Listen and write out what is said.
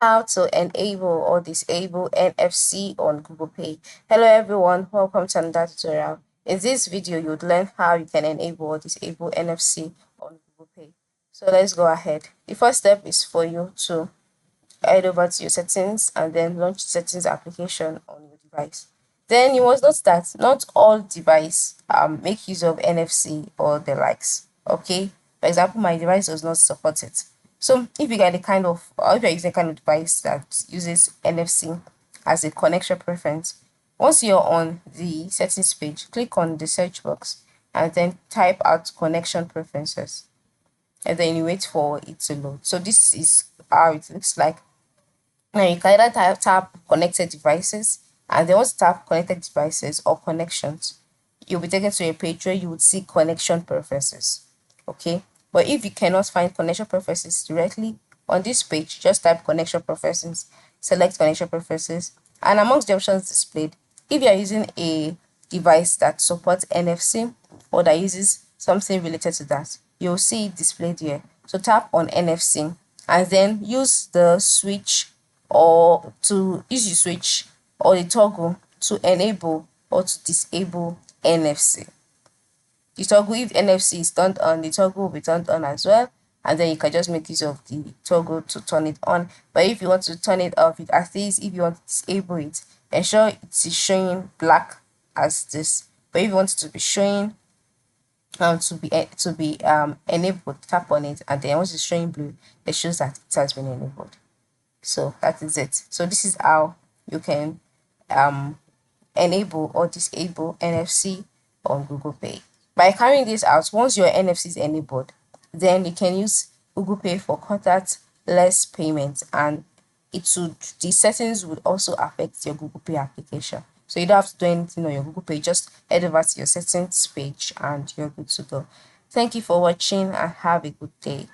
How to enable or disable NFC on Google Pay. Hello everyone, welcome to another tutorial. In this video, you would learn how you can enable or disable NFC on Google Pay. So let's go ahead. The first step is for you to head over to your settings and then launch the settings application on your device. Then you must note that not all devices make use of NFC or the likes. Okay, for example, my device does not support it. So if you get a kind of, or if you're using a kind of device that uses NFC as a connection preference, once you're on the settings page, click on the search box and then type out connection preferences, and then you wait for it to load. So this is how it looks like. Now you can either tap connected devices, and then once you tap connected devices or connections, you'll be taken to a page where you would see connection preferences. Okay, but if you cannot find connection preferences directly on this page, just type connection preferences, select connection preferences, and amongst the options displayed, if you are using a device that supports NFC or that uses something related to that, you'll see it displayed here. So tap on NFC and then use the switch or to use the switch or the toggle to enable or to disable NFC. The toggle, if NFC is turned on, the toggle will be turned on as well, and then you can just make use of the toggle to turn it on. But if you want to turn it off, at least if you want to disable it, ensure it is showing black as this. But if you want it to be showing to be enabled, tap on it, and then once it's showing blue, it shows that it has been enabled. So that is it. So this is how you can um enable or disable NFC on Google Pay. By carrying this out, once your NFC is enabled, then you can use Google Pay for contactless payments, and the settings would also affect your Google Pay application. So you don't have to do anything on your Google Pay, just head over to your settings page and you're good to go. Thank you for watching and have a good day.